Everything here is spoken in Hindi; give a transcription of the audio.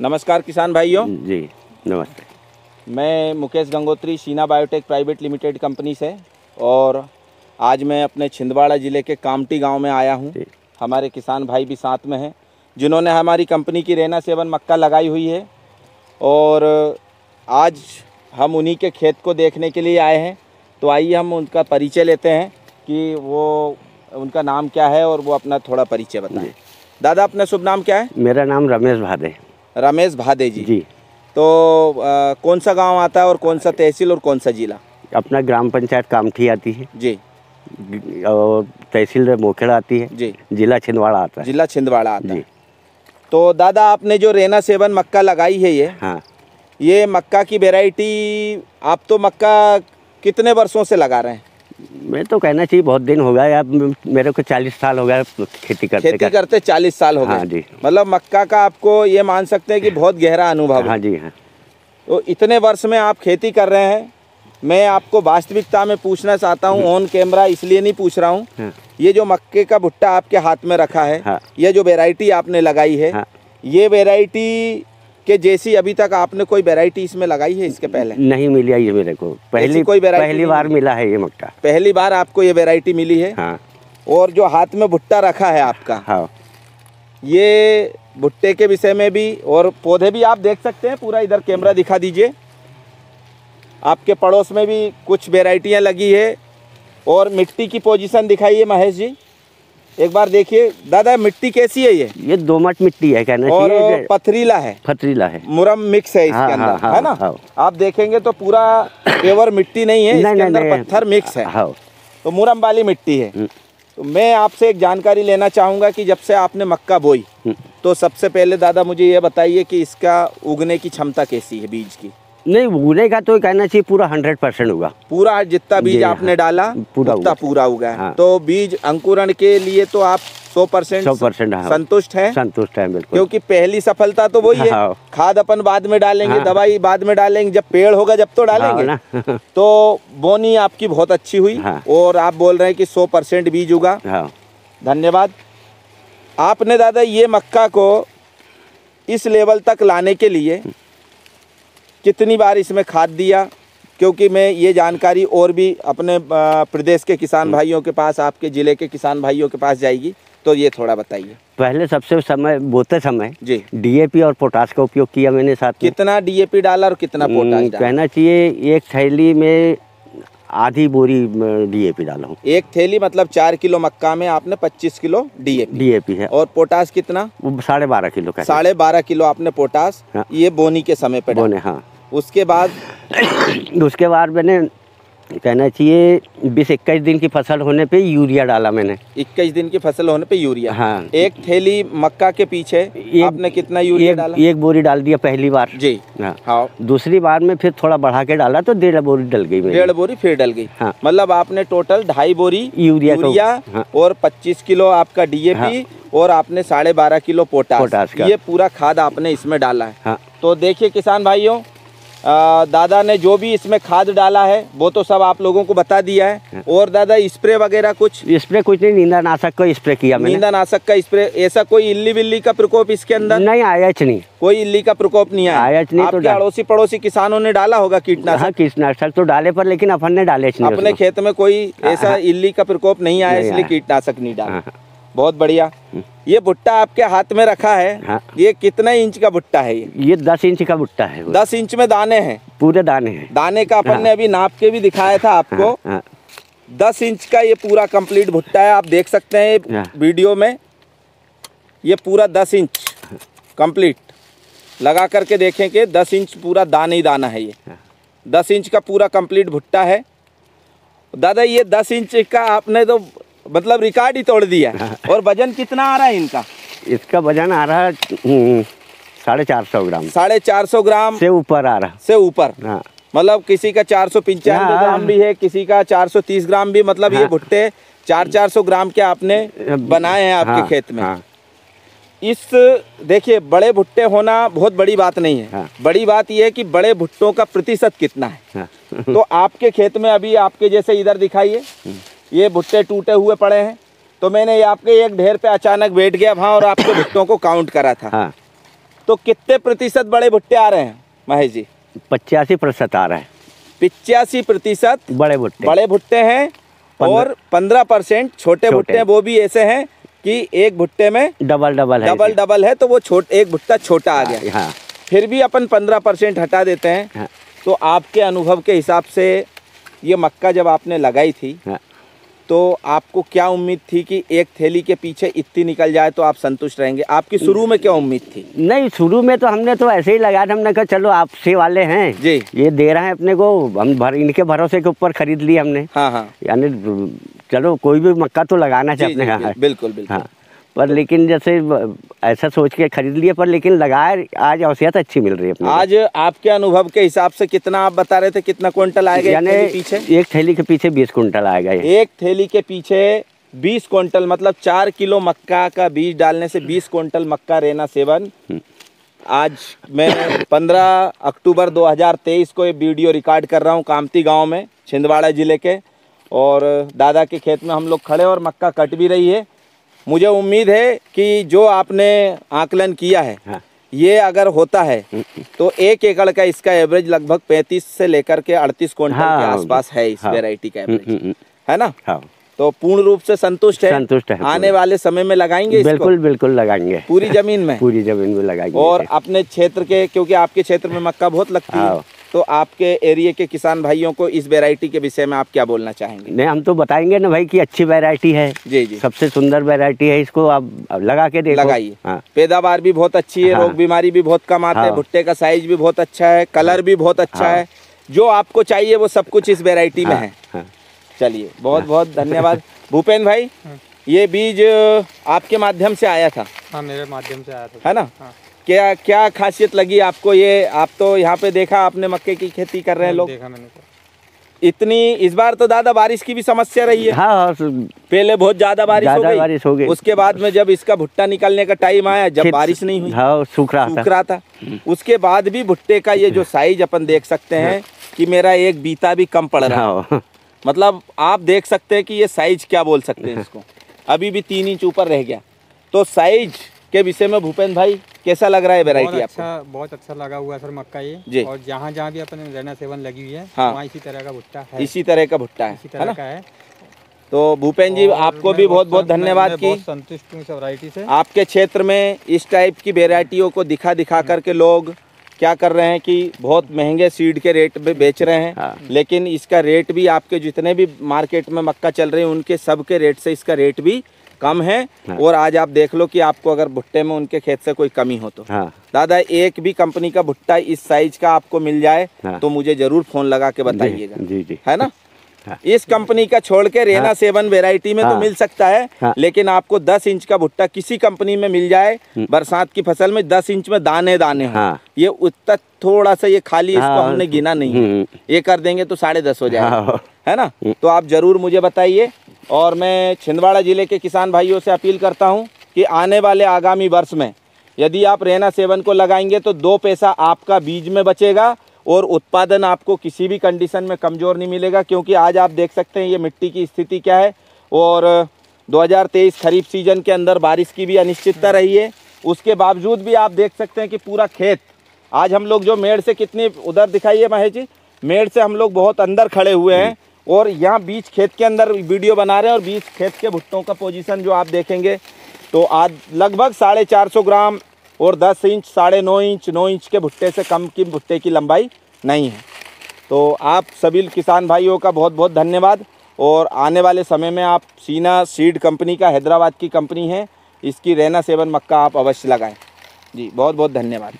नमस्कार किसान भाइयों जी नमस्ते। मैं Mukesh Gangotri Sheena biotech private limited company से, और आज मैं अपने छिंदवाड़ा ज़िले के कामटी गांव में आया हूं। हमारे किसान भाई भी साथ में हैं जिन्होंने हमारी कंपनी की रेना 7 मक्का लगाई हुई है, और आज हम उन्हीं के खेत को देखने के लिए आए हैं। तो आइए हम उनका परिचय लेते हैं कि वो उनका नाम क्या है और वो अपना थोड़ा परिचय बताएं। दादा, अपना शुभ नाम क्या है? मेरा नाम रमेश भादे। रमेश भादे जी। जी। तो कौन सा गांव आता है और कौन सा तहसील और कौन सा जिला? अपना ग्राम पंचायत कामठी आती है जी, और तहसील मोखेड़ा आती है जी। जिला छिंदवाड़ा आता है। जिला छिंदवाड़ा आता जी। है। तो दादा, आपने जो रेना 7 मक्का लगाई है हाँ। ये मक्का की वैरायटी, आप तो मक्का कितने वर्षों से लगा रहे हैं? मैं तो कहना चाहिए बहुत दिन हो गया, अब मेरे को 40 साल हो गया खेती करते 40 साल हो गए। हाँ जी। मतलब मक्का का आपको ये मान सकते हैं कि बहुत गहरा अनुभव है। हाँ जी। हाँ। तो इतने वर्ष में आप खेती कर रहे हैं, मैं आपको वास्तविकता में पूछना चाहता हूँ, ऑन कैमरा इसलिए नहीं पूछ रहा हूँ। हाँ। ये जो मक्के का भुट्टा आपके हाथ में रखा है, हाँ। ये जो वैरायटी आपने लगाई है, हाँ। ये वैरायटी के जैसी अभी तक आपने कोई वैरायटी इसमें लगाई है इसके पहले? नहीं मिली है ये मेरे को, पहली बार मिला है ये मक्का। पहली बार आपको ये वैरायटी मिली है। हाँ। और जो हाथ में भुट्टा रखा है आपका, हाँ, ये भुट्टे के विषय में भी और पौधे भी आप देख सकते हैं। पूरा इधर कैमरा दिखा दीजिए। आपके पड़ोस में भी कुछ वैरायटियां लगी है। और मिट्टी की पोजीशन दिखाइए महेश जी, एक बार देखिए। दादा, मिट्टी कैसी है ये? दोमट मिट्टी है कहना और चाहिए। पथरीला है। पथरीला है, मुरम मिक्स है इसके अंदर। हाँ, है ना? हाँ। आप देखेंगे तो पूरा पेवर मिट्टी नहीं है, इसके अंदर पत्थर मिक्स है। हाँ। तो मुरम वाली मिट्टी है। तो मैं आपसे एक जानकारी लेना चाहूँगा कि जब से आपने मक्का बोई, तो सबसे पहले दादा मुझे ये बताइए कि इसका उगने की क्षमता कैसी है बीज की? नहीं, उगने का तो कहना चाहिए पूरा 100% होगा। पूरा जितना बीज आपने डाला पूरा उगा है। हाँ। तो बीज अंकुरण के लिए तो आप 100% हाँ। संतुष्ट हैं? संतुष्ट है बिल्कुल, क्योंकि पहली सफलता तो वही है। हाँ। खाद अपन बाद में डालेंगे, हाँ। दवाई बाद में डालेंगे, जब पेड़ होगा जब तो डालेंगे। हाँ। तो बोनी आपकी बहुत अच्छी हुई। हाँ। और आप बोल रहे हैं कि 100% बीज उगा। हाँ। धन्यवाद। आपने दादा ये मक्का को इस लेवल तक लाने के लिए कितनी बार इसमें खाद दिया? क्योंकि मैं ये जानकारी और भी अपने प्रदेश के किसान भाइयों के पास, आपके ज़िले के किसान भाइयों के पास जाएगी, तो ये थोड़ा बताइए। पहले सबसे समय बोते समय जी डीएपी और पोटाश का उपयोग किया मैंने साथ में। कितना डीएपी डाला और कितना पोटाश डाला? कहना चाहिए एक थैली में आधी बोरी डीएपी डाला हूँ। एक थैली मतलब 4 किलो मक्का में आपने 25 किलो डीएपी है। और पोटाश कितना? 12.5 किलो का। 12.5 किलो आपने पोटाश। हाँ। ये बोनी के समय पे बोने। हाँ। उसके बाद मैंने कहना चाहिए 20-21 दिन की फसल होने पे यूरिया डाला मैंने। 21 दिन की फसल होने पे यूरिया। हाँ। एक थैली मक्का के पीछे आपने कितना यूरिया डाला? एक बोरी डाल दिया पहली बार जी। हाँ। दूसरी बार में फिर थोड़ा बढ़ा के डाला तो 1.5 बोरी डल गई। 1.5 बोरी फिर डल गई। हाँ। मतलब आपने टोटल 2.5 बोरी यूरिया हाँ। और 25 किलो आपका डीएपी। हाँ। और आपने 12.5 किलो पोटाश का। ये पूरा खाद आपने इसमें डाला है। हाँ। तो देखिए किसान भाइयों, दादा ने जो भी इसमें खाद डाला है वो तो सब आप लोगों को बता दिया है। और दादा स्प्रे वगैरह कुछ नहीं, नींदानाशक का स्प्रे किया मैंने। नींदानाशक का स्प्रे। ऐसा कोई इल्ली बिल्ली का प्रकोप इसके अंदर नहीं आया? नहीं, कोई इल्ली का प्रकोप नहीं आया। आपके अड़ोसी पड़ोसी किसानों ने डाला होगा कीटनाशक? हाँ, कीटनाशक तो डाले पर लेकिन अपन ने डाले नहीं। अपने खेत में कोई ऐसा इल्ली का प्रकोप नहीं आया, इसलिए कीटनाशक नहीं डाला। बहुत बढ़िया। ये भुट्टा आपके हाथ में रखा है। हाँ। ये कितने इंच का भुट्टा है? ये 10 इंच का भुट्टा है। 10 इंच में दाने हैं? पूरे दाने हैं। दाने का अपन ने अभी नाप के भी दिखाया था आपको। हाँ। 10 इंच का ये पूरा कंप्लीट भुट्टा है। आप देख सकते हैं वीडियो में, ये पूरा 10 इंच कंप्लीट लगा करके देखें कि 10 इंच पूरा दाना ही दाना है। ये 10 इंच का पूरा कंप्लीट भुट्टा है। दादा ये 10 इंच का आपने तो मतलब रिकॉर्ड ही तोड़ दिया। और वजन कितना आ रहा है इनका? इसका वजन आ रहा है 450 ग्राम। 450 ग्राम से ऊपर आ रहा। से ऊपर। हाँ। मतलब किसी का 495 ग्राम भी है, किसी का 430 ग्राम भी। मतलब ये भुट्टे 400 ग्राम के आपने बनाए हैं आपके खेत में। इस देखिए, बड़े भुट्टे होना बहुत बड़ी बात नहीं है। बड़ी बात यह है कि बड़े भुट्टों का प्रतिशत कितना है। तो आपके खेत में अभी आपके जैसे इधर दिखाइए, ये भुट्टे टूटे हुए पड़े हैं। तो मैंने आपके एक ढेर पे अचानक बैठ गया वहाँ और आपके भुट्टों को काउंट करा था। तो कितने प्रतिशत बड़े भुट्टे आ रहे हैं महेश जी? 85% आ रहा है। 85% बड़े भुट्टे हैं और 15% छोटे भुट्टे हैं। वो भी ऐसे हैं कि एक भुट्टे में डबल है, तो वो एक भुट्टा छोटा आ गया। हाँ। फिर भी अपन 15% हटा देते हैं। हाँ। तो आपके अनुभव के हिसाब से ये मक्का जब आपने लगाई थी, हाँ। तो आपको क्या उम्मीद थी कि एक थैली के पीछे इतनी निकल जाए तो आप संतुष्ट रहेंगे? आपकी शुरू में क्या उम्मीद थी? नहीं, शुरू में तो हमने तो ऐसे ही लगाया था। हमने कहा चलो आपसे वाले हैं जी, ये दे रहे हैं अपने को, हम इनके भरोसे के ऊपर खरीद लिया हमने। हाँ हाँ, यानी चलो कोई भी मक्का तो लगाना चाहिए अपने। हाँ बिल्कुल बिल्कुल। हाँ, पर लेकिन जैसे ऐसा सोच के खरीद लिए, पर लेकिन लगाए आज औसत अच्छी मिल रही है। आज आपके अनुभव के हिसाब से कितना आप बता रहे थे, कितना क्विंटल आएगा यानी पीछे? एक थैली के पीछे 20 कुंटल आएगा। एक थैली के पीछे 20 क्विंटल, मतलब 4 किलो मक्का का बीज डालने से 20 क्विंटल मक्का रैना 7। आज मैं 15 अक्टूबर 2023 को ये वीडियो रिकॉर्ड कर रहा हूँ कामती गांव में, छिंदवाड़ा जिले के, और दादा के खेत में हम लोग खड़े और मक्का कट भी रही है। मुझे उम्मीद है कि जो आपने आकलन किया है, हाँ, ये अगर होता है तो 1 एकड़ का इसका एवरेज लगभग 35 से लेकर के 38 क्विंटल के आसपास है इस वैरायटी का एवरेज, है ना? हाँ। तो पूर्ण रूप से संतुष्ट है। आने वाले समय में लगाएंगे इसको? बिल्कुल बिल्कुल लगाएंगे। पूरी जमीन में? पूरी जमीन में लगाएंगे। और अपने क्षेत्र के, क्योंकि आपके क्षेत्र में मक्का बहुत लगती है, तो आपके एरिया के किसान भाइयों को इस वैरायटी के विषय में आप क्या बोलना चाहेंगे? नहीं, हम तो बताएंगे ना भाई कि अच्छी वैरायटी है। जी जी, सबसे सुंदर वैरायटी है, इसको आप लगा के देखो। लगाइए। हाँ। पैदावार भी बहुत अच्छी है। हाँ। रोग बीमारी भी बहुत कम आता है। भुट्टे का साइज भी बहुत अच्छा है, कलर भी बहुत अच्छा है। जो आपको चाहिए वो सब कुछ इस वैरायटी में है। चलिए, बहुत बहुत धन्यवाद भूपेंद्र भाई। ये बीज आपके माध्यम से आया था? हाँ, मेरे माध्यम से आया था, है ना? क्या क्या खासियत लगी आपको? ये आप तो यहाँ पे देखा आपने मक्के की खेती कर रहे हैं लोग, देखा मैंने तो। इतनी इस बार तो दादा बारिश की भी समस्या रही है। हाँ, पहले बहुत ज्यादा बारिश हो गई। उसके बाद में जब इसका भुट्टा निकलने का टाइम आया, जब बारिश नहीं हुई, हाँ, सूख रहा था। उसके बाद भी भुट्टे का ये जो साइज अपन देख सकते हैं कि मेरा एक बीता भी कम पड़ रहा है। मतलब आप देख सकते हैं कि ये साइज क्या बोल सकते हैं इसको, अभी भी 3 इंच ऊपर रह गया। तो साइज के विषय में भूपेंद्र भाई कैसा लग रहा है वैरायटी आपको? बहुत अच्छा लगा हुआ है सर मक्का ये। और जहाँ जहाँ भी अपन रैना 7 लगी हुई है, हाँ, वहाँ इसी तरह का भुट्टा है। इसी तरह का भुट्टा है। तो भूपेंद्र जी, आपको भी बहुत बहुत धन्यवाद की संतुष्ट हूँ इस वैरायटी से। आपके क्षेत्र में इस टाइप की वैरायटियों को दिखा करके लोग क्या कर रहे हैं कि बहुत महंगे सीड के रेट पे बेच रहे हैं। हाँ। लेकिन इसका रेट भी आपके जितने भी मार्केट में मक्का चल रहे हैं उनके सब के रेट से इसका रेट भी कम है। हाँ। और आज आप देख लो कि आपको अगर भुट्टे में उनके खेत से कोई कमी हो तो, हाँ, दादा एक भी कंपनी का भुट्टा इस साइज का आपको मिल जाए, हाँ, तो मुझे जरूर फोन लगा के बताइएगा। जी जी, है ना? हाँ। इस कंपनी का छोड़ के रैना 7 वैरायटी में, हाँ, तो मिल सकता है, हाँ, लेकिन आपको 10 इंच का भुट्टा किसी कंपनी में मिल जाए बरसात की फसल में, 10 इंच में दाने दाने हो, हाँ, ये उतना थोड़ा सा ये खाली, हाँ, इसको हमने गिना नहीं है, ये कर देंगे तो 10.5 हो जाएगा, हाँ, है ना? तो आप जरूर मुझे बताइए। और मैं छिंदवाड़ा जिले के किसान भाइयों से अपील करता हूं कि आने वाले आगामी वर्ष में यदि आप रैना 7 को लगाएंगे तो 2 पैसा आपका बीज में बचेगा और उत्पादन आपको किसी भी कंडीशन में कमज़ोर नहीं मिलेगा। क्योंकि आज आप देख सकते हैं ये मिट्टी की स्थिति क्या है, और 2023 खरीफ सीजन के अंदर बारिश की भी अनिश्चितता रही है। उसके बावजूद भी आप देख सकते हैं कि पूरा खेत, आज हम लोग जो मेड़ से कितनी उधर दिखाइए महेश जी, मेड़ से हम लोग बहुत अंदर खड़े हुए हैं और यहाँ बीच खेत के अंदर वीडियो बना रहे हैं। और बीच खेत के भुट्टों का पोजीशन जो आप देखेंगे तो आज लगभग 450 ग्राम और 10 इंच, 9.5 इंच, 9 इंच के भुट्टे से कम की भुट्टे की लंबाई नहीं है। तो आप सभी किसान भाइयों का बहुत बहुत धन्यवाद। और आने वाले समय में आप सीना सीड कंपनी का, हैदराबाद की कंपनी है, इसकी रैना 7 मक्का आप अवश्य लगाएं। जी बहुत बहुत धन्यवाद।